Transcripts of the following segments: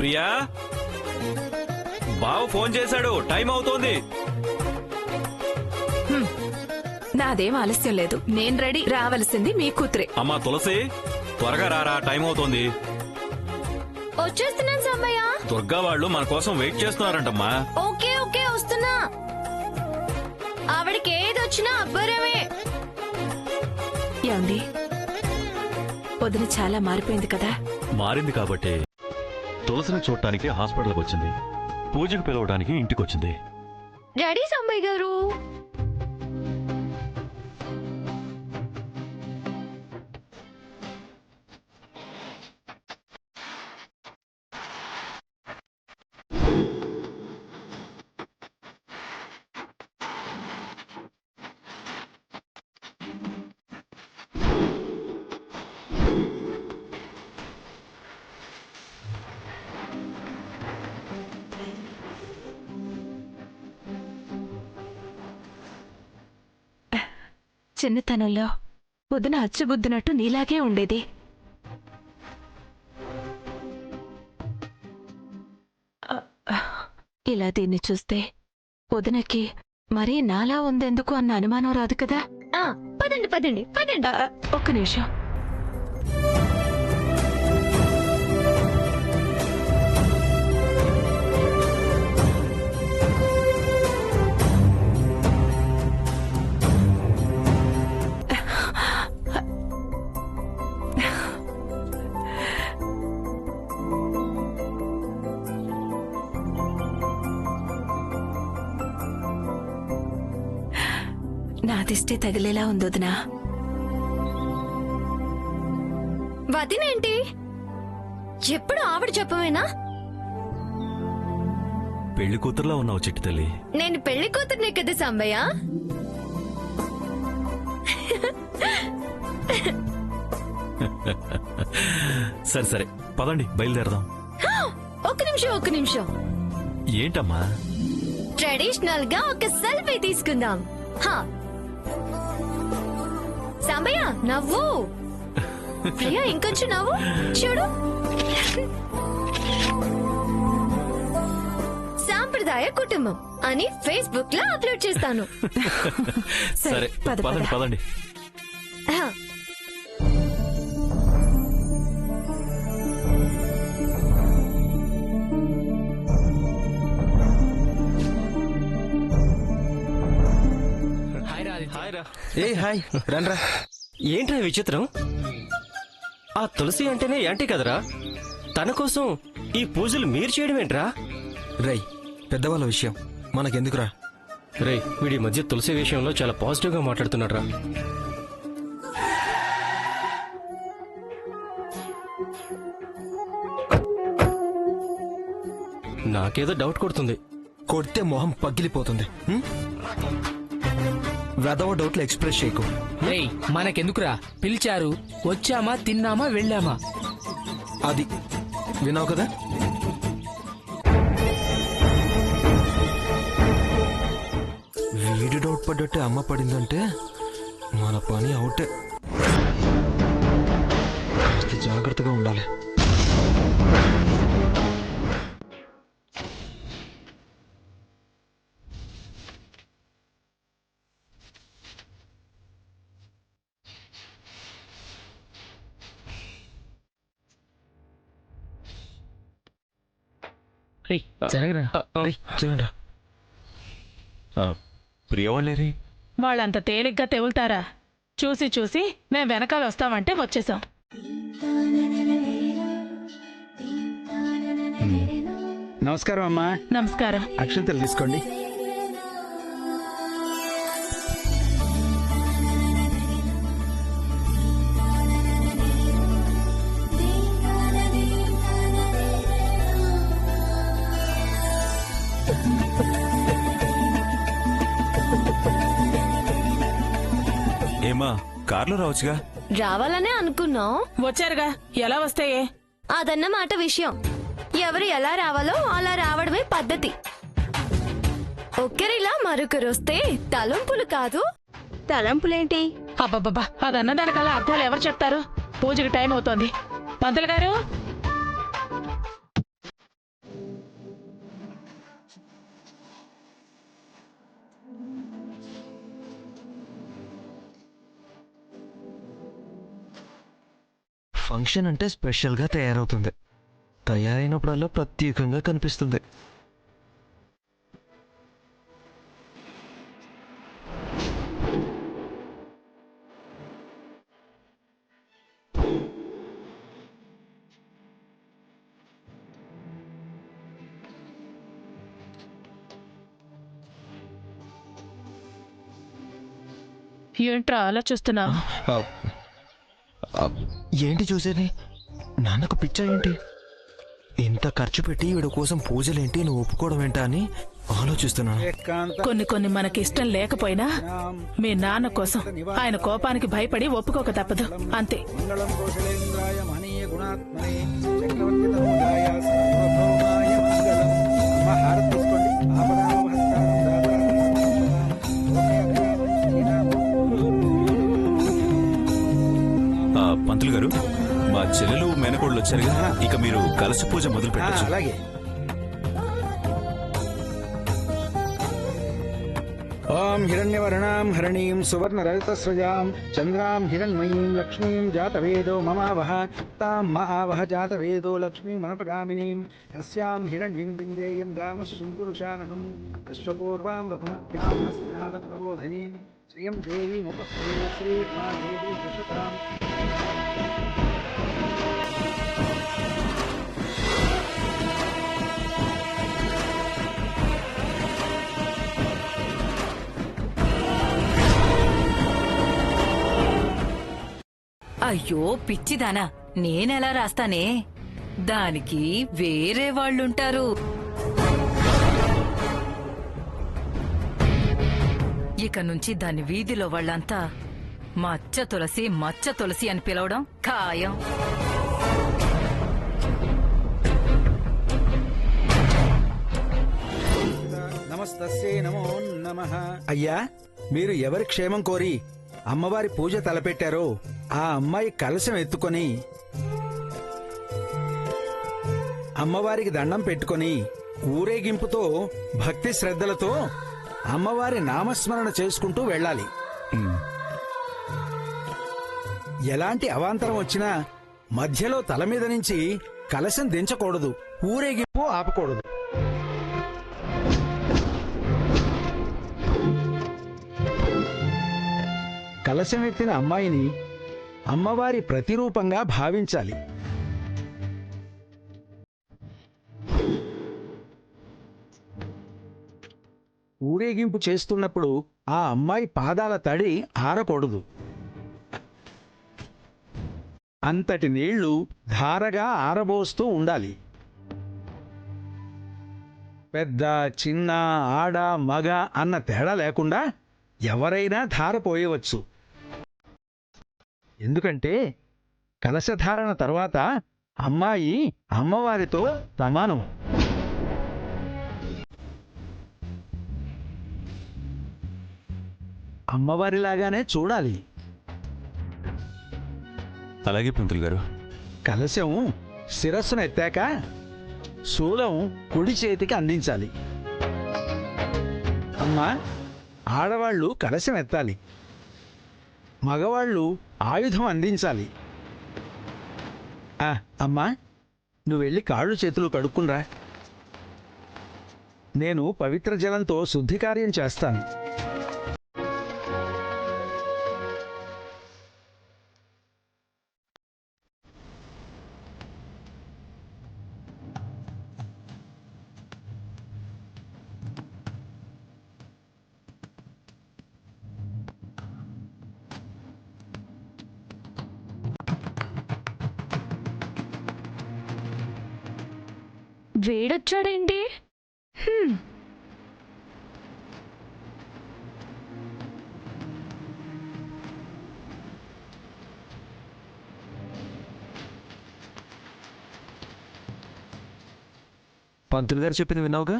ప్రియా, బావ ఫోన్ చేశాడు, టైం అవుతోంది. నాదేం ఆలస్యం లేదు, నేను రెడీ. రావలసింది మీ కూతురే. అమ్మా తులసి, త్వరగా రారా, టైం అవుతోంది. వచ్చేస్తున్నాను సాంబయ్య. దుర్గా వాళ్ళు మన కోసం వెయిట్ చేస్తున్నారంటమ్మా. ఓకే ఓకే వస్తున్నా. ఆవిడకి ఏదొచ్చినా అబ్బరమే. ఏమండి, వదిన చాలా మారిపోయింది కదా. మారింది కాబట్టి తులసిని చూడటానికి హాస్పిటల్కి వచ్చింది, పూజకు పిలవడానికి ఇంటికి వచ్చింది. డాడీ సాంబయ్య గారు. చిన్నతనంలో వదిన అచ్చుగుద్దినట్టు నీలాగే ఉండేది. ఇలా దీన్ని చూస్తే వదినకి మరీ నాలా ఉందెందుకు అన్న అనుమానం రాదు కదా. పదండి పదండి పదండి. ఒక్క నిమిషం. నా దిష్టి తగిలేలా ఉంది వదినా. వదినేంటి ఎప్పుడు ఆవిడ చెప్పవేనా? పెళ్లి కూతురులా ఉన్నావు చిట్టి తల్లి. నేను పెళ్లి కూతుర్నే కదా సాంబయ్య. సరే సరే, పదండి బయలుదేరదాం. ఒక్క నిమిషం. ఏంటమ్మా? ట్రెడిషనల్ గా ఒక సెల్ఫీ తీసుకుందాం. సాంబయ్య నవ్వు. ప్రియా ఇంకొంచెం నవ్వు. చూడు, సాంప్రదాయ కుటుంబం అని ఫేస్బుక్ లో అప్లోడ్ చేస్తాను. సరే పదండి పదండి. ఏ హాయ్, రండ్రా. ఏంట్రా విచిత్రం? ఆ తులసి అంటేనే యాంటీ కదరా, తన కోసం ఈ పూజలు మీరు చేయడం ఏంట్రా? రై, పెద్దవాళ్ళ విషయం మనకెందుకురా? రేయ్, వీడి మధ్య తులసి విషయంలో చాలా పాజిటివ్ గా మాట్లాడుతున్నాడ్రా. నాకేదో డౌట్ కొడుతుంది. కొడితే మొహం పగిలిపోతుంది. వెదవ డౌట్లు ఎక్స్ప్రెస్ చేయకు. రేయ్, మనకెందుకురా? పిలిచారు, వచ్చామా, తిన్నామా, వెళ్ళామా. అది విన్నావు కదా. వీడి డౌట్ పడ్డట్టే అమ్మ పడిందంటే మన పని అవుటే. జాగ్రత్తగా ఉండాలి. ప్రియవాళ్ళేరి వాళ్ళంత తేలిగ్గా తెవులుతారా? చూసి చూసి మేం వెనకాల వస్తామంటే వచ్చేసాం. నమస్కారం అమ్మా. నమస్కారం. అక్షంతలు తీసుకోండి. ఏమా, కార్లో రావచ్చుగా. రావాలనే అనుకున్నాం. వచ్చారుగా, ఎలా వస్తాయే? అదన్నమాట విషయం. ఎవరు ఎలా రావాలో అలా రావడమే పద్ధతి. ఒక్కరిలా మరొకరు వస్తే తలంపులు కాదు. తలంపులేంటి? అబ్బబ్బబ్బా, అదన్న దానికల్లా అర్థాలు ఎవరు చెప్తారు? పూజకి టైం అవుతోంది. పంతులు గారు, ఫంక్షన్ అంటే స్పెషల్గా తయారవుతుంది. తయారైనప్పుడల్లా ప్రత్యేకంగా కనిపిస్తుంది. ఏంట్రా ఆలోచిస్తున్నా? ఏంటి చూసేది? నాన్నకు పిచ్చా ఏంటి? ఇంత ఖర్చు పెట్టి వీడి కోసం పూజలేంటి, నువ్వు ఒప్పుకోవడం ఏంటా అని ఆలోచిస్తున్నాను. కొన్ని మనకి ఇష్టం లేకపోయినా మీ నాన్న కోసం ఆయన కోపానికి భయపడి ఒప్పుకోక తప్పదు, అంతే. మంగళం కౌశలేంద్రాయ మహనీయ గుణాత్మనే చక్రవర్తి తనూజాయ సార్వభౌమాయ మంగళం. అమ్మ హారతి తీసుకోండి. ఆపదామహస్తారం పంతులు గారు, మా చెల్లెలు మేనకోళ్ళు వచ్చారుగా, ఇక మీరు కలశ పూజ మొదలు పెట్టచ్చు. అలాగే. ఓం హిరణ్యవర్ణాం హరణీం సువర్ణరజతస్రజాం చంద్రాం హిరణ్మయీం లక్ష్మీం జాతవేదో మమావహ తాం మహావహ జాతవేదో లక్ష్మీం మనపగామినీం యస్యాం హిరణ్యం బిందేయం రామశుంకురుషాననం విశ్వపూర్వాం వపునభ్యాం ప్రబోధనీం శ్రియం దేవీముపస్థే శ్రీమా దేవీ దశతాం. అయ్యో పిచ్చిదానా, నేనెలా రాస్తానే? దానికి వేరే వాళ్ళుంటారు. ఇక నుంచి దాని వీధిలో వాళ్ళంతా మచ్చ తులసి అని పిలవడం ఖాయం. నమస్తస్యై నమో నమః. అయ్యా, మీరు ఎవరి క్షేమం కోరి అమ్మవారి పూజ తలపెట్టారో ఆ అమ్మాయి కలశం ఎత్తుకొని అమ్మవారికి దండం పెట్టుకొని ఊరేగింపుతో భక్తి శ్రద్ధలతో అమ్మవారి నామస్మరణ చేసుకుంటూ వెళ్ళాలి. ఎలాంటి అవాంతరం వచ్చినా మధ్యలో తల మీద నుంచి కలశం దించకూడదు, ఊరేగింపు ఆపకూడదు. కలశం ఎత్తిన అమ్మాయిని అమ్మవారి ప్రతిరూపంగా భావించాలి. ఊరేగింపు చేస్తున్నప్పుడు ఆ అమ్మాయి పాదాల తడి ఆరకూడదు. అంతటి నీళ్లు ధారగా ఆరబోస్తూ ఉండాలి. పెద్ద చిన్న ఆడ మగ అన్న తేడా లేకుండా ఎవరైనా ధార పోయవచ్చు. ఎందుకంటే కలశధారణ తర్వాత అమ్మాయి అమ్మవారితో సమానం. అమ్మవారిలాగానే చూడాలి. అలాగే పంతులు గారు. కలశం శిరస్సును ఎత్తాక శూలం కుడి చేతికి అందించాలి. అమ్మా, ఆడవాళ్ళు కలశం ఎత్తాలి, మగవాళ్ళు ఆయుధం అందించాలి. అమ్మా, నువ్వు వెళ్ళి కాళ్ళు చేతులు కడుక్కునరా. నేను పవిత్ర జలంతో శుద్ధి కార్యం చేస్తాను. వేడొచ్చాడేంటి? పంతులు గారు చెప్పింది విన్నావుగా?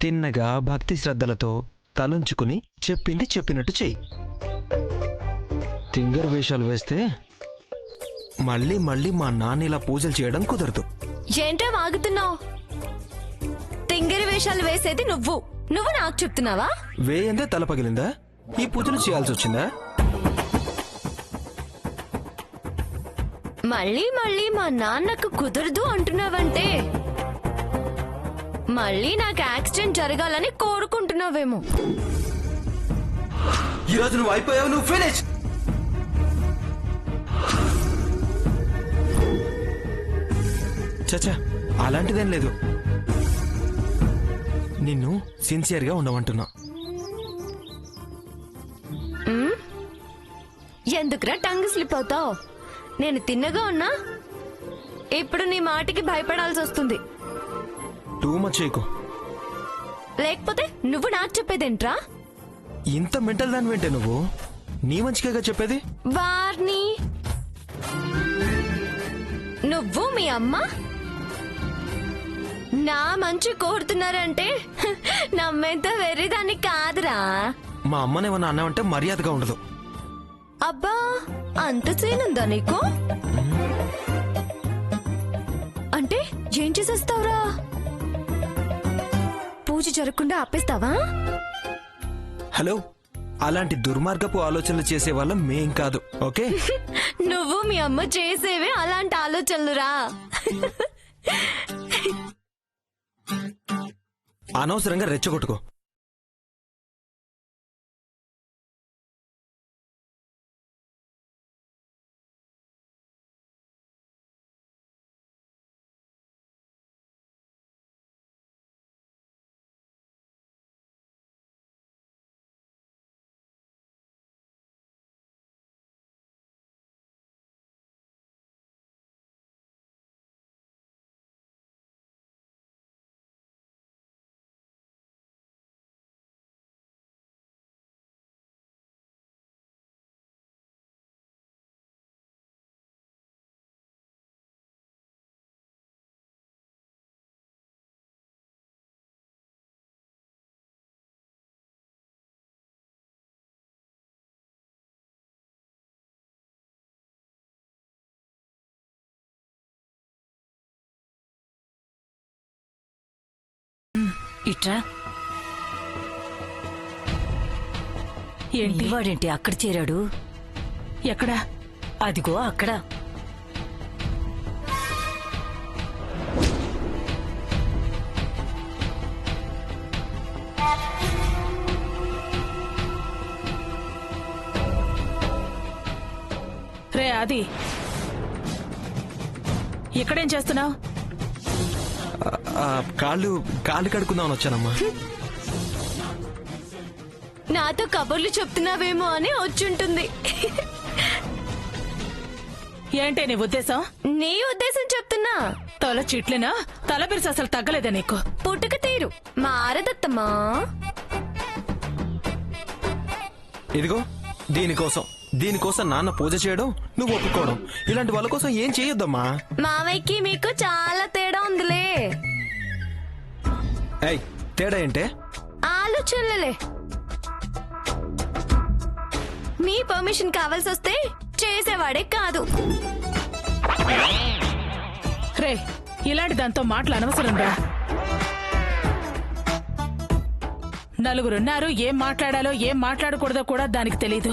తిన్నగా భక్తి శ్రద్ధలతో తలంచుకుని చెప్పింది చెప్పినట్టు చెయ్యి. తింగర్ వేషాలు వేస్తే మళ్ళీ మళ్ళీ మా నాన్న ఇలా పూజలు చేయడం కుదరదు. ఏంట్రా వాగుతున్నావు? తింగిరి వేషాలు వేసేది నువ్వు నాకు చెప్తున్నావా? వేయందే తల పగిలిందా? ఈ పూజలు చేయాల్సి వచ్చిందా? మళ్ళీ మళ్ళీ మా నాన్నకు కుదరదు అంటున్నావంటే మళ్ళీ నాకు యాక్సిడెంట్ జరగాలని కోరుకుంటున్నావేమో. ఈరోజు నువ్వు అయిపోయావు, నువ్వు ఫినిష్. చచ్చా, అలాంటిదేం లేదు. నిన్ను సిన్సియర్గా ఉండమంటున్నా. ఎందుకురా టంగ్ స్లిప్ అవుతావు? నేను తిన్నగా ఉన్నా, ఇప్పుడు నీ మాటికి భయపడాల్సి వస్తుంది. టూ మచ్ చేయకు. లేకపోతే నువ్వు నాకు చెప్పేదేంట్రా? ఇంత మెంటల్ దాని వెంటే నువ్వు. నీ మంచిగా చెప్పేది. వార్ని నువ్వు మీ అమ్మ నా మంచి కోరుతున్నారంటే నమ్మేంత వెర్రిదాన్ని కాదురా. మా అమ్మనేమన్నా అన్నావంటే మర్యాదగా ఉండదు. అబ్బా, అంత సీనుందా నీకు? అంటే ఏం చేసేస్తావురా? పూజ జరగకుండా ఆపేస్తావా? హలో, అలాంటి దుర్మార్గపు ఆలోచనలు చేసే వాళ్ళం మేం కాదు, ఓకే? నువ్వు మీ అమ్మ చేసేవే అలాంటి ఆలోచనలురా. అనవసరంగా రెచ్చగొట్టుకో. ఇట్రా. ఏంటి? వాడేంటి అక్కడ చేరాడు? ఎక్కడా? అదిగో అక్కడ. రే ఆది, ఇక్కడేం చేస్తున్నావు? కాళ్ళు కడుక్కుందామని వచ్చానమ్మా. నాతో కబుర్లు చెప్తున్నావేమో అని వచ్చుంటుంది. ఏంటే నీ ఉద్దేశం? నీ ఉద్దేశం చెప్తున్నా. తల చిట్లినా తల బిరుసు అసలు తగ్గలేదా నీకు? పుట్టుక తీరు మారదత్తమ్మా. ఇదిగో దీనికోసం నాన్న పూజ చేయడం, నువ్వు ఒప్పుకోవడం, ఇలాంటి వాళ్ళ కోసం ఏం చేయొద్దమ్మా. మావయ్యకి మీకు చాలా తేడా ఉందిలే. ఏయ్, తేడా ఏంటే? ఆలోచనలే. మీ పర్మిషన్ కావాల్సి వస్తే చేసేవాడే కాదు. రే, ఇలాంటి దాంతో మాటలు అనవసరంగా. నలుగురున్నారు, ఏం మాట్లాడాలో ఏం మాట్లాడకూడదో కూడా దానికి తెలీదు.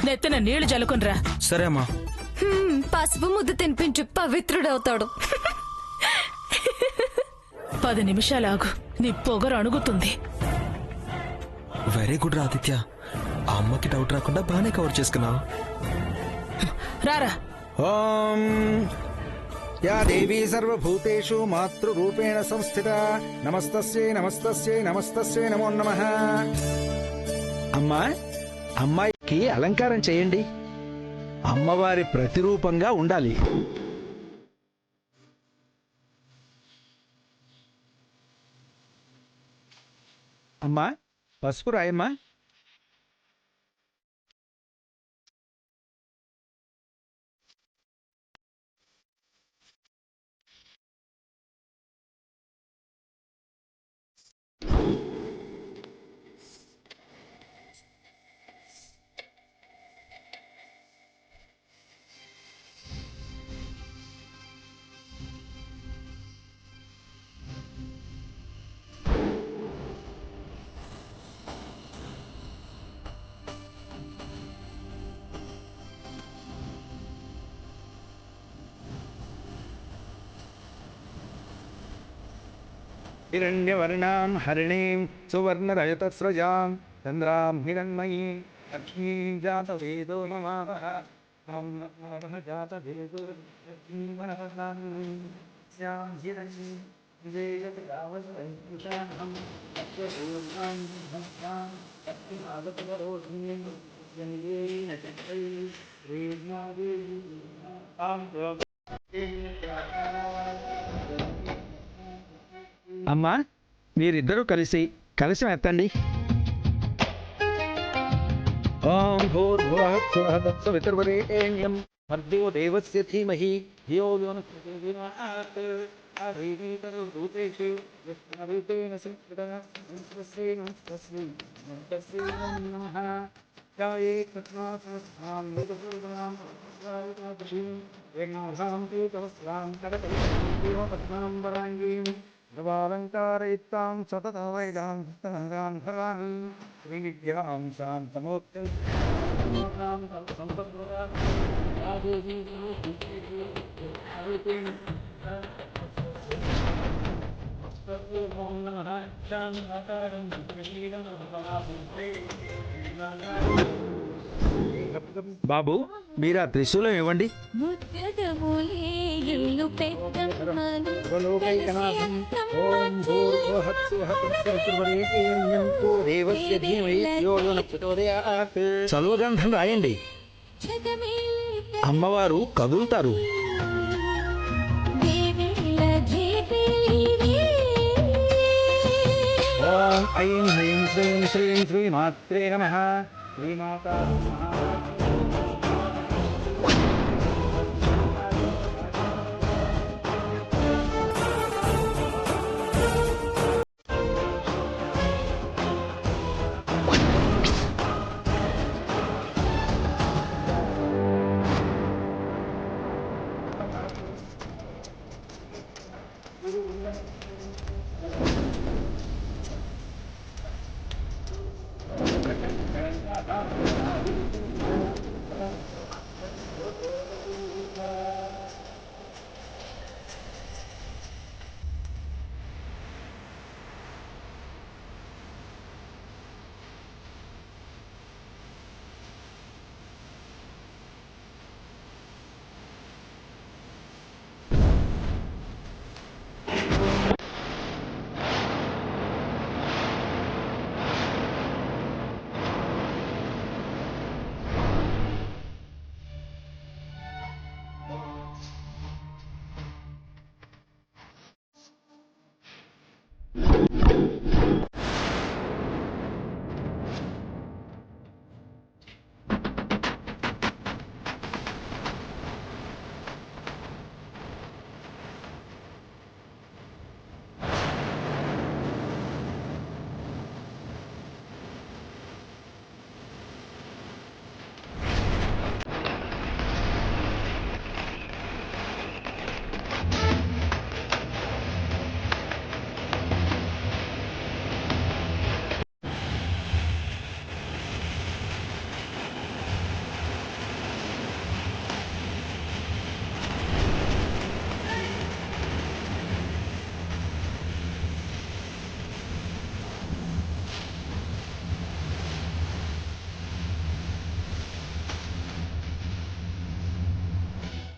నెత్తిన నీళ్లు జలుకునరా. సరే అమ్మా. పసుపు ముద్దు తినిపించు, పవిత్రుడవుతాడు. 10 నిమిషాలు ఆగు, నీ పొగరు అణుగుతుంది. వెరీ గుడ్ రా ఆదిత్య. ఆ అమ్మకి డౌట్ రాకుండా బాగానే కవర్ చేసుకున్నావు. రారా. ఓం యా దేవీ సర్వభూతేషు మాతృరూపేణ సంస్థిత నమస్తస్యై నమస్తస్యై నమస్తస్యై నమో నమః. అమ్మాయికి అలంకారం చేయండి. అమ్మవారి ప్రతిరూపంగా ఉండాలి. అమ్మా, పసుపు రాయమ్మా. హిరణ్యవర్ణాం హరిణీం సువర్ణరజతస్రజాం చంద్రాం హిరణ్మయీ లక్ష్మీం జాతవేదో నమామః. ఓం నమః జాతవేదో లక్ష్మీమనః స్యాం హిరణ్యీ విజయతి రావణం అత్యపూర్ణం భక్తాం అత్యమాగతవరోధిని జనయేన చక్రై శ్రీమాదేవి అమ్మా, మీరిద్దరూ కలిసి కలశం ఎత్తండి. ఓం భూర్భువః స్వః తత్సవితుర్వరేణ్యం భర్గో దేవస్య ధీమహి ధియో యో నః ప్రచోదయాత్. భూతేషు విష్ణురూపేణ సంస్థితః తస్మై నమః. ధ్యాయే కృష్ణాం నిదుర్గాం స్వామికాదశీం వేణాసాం పీతవస్త్రాం కరకలిం వరాంగీం ధ్రువాలంకారయిత్తాం సతత వైదాం భక్తాన్ భగాన్ శ్రీవిద్యాం శాంతమూర్తిం బాబు, మీరు ఆ త్రిశూలం ఇవ్వండి. ఓం భూర్భువః స్వః తత్సవితుర్వరేణ్యం దేవస్య ధీమహి ధియో యో నః ప్రచోదయాత్. చదువుగంధం రాయండి. అమ్మవారు కదులుతారు. ఓం ఐం హ్రీం శ్రీం శ్రీం శ్రీమాత్రే నమః. శ్రీమాతా నమః.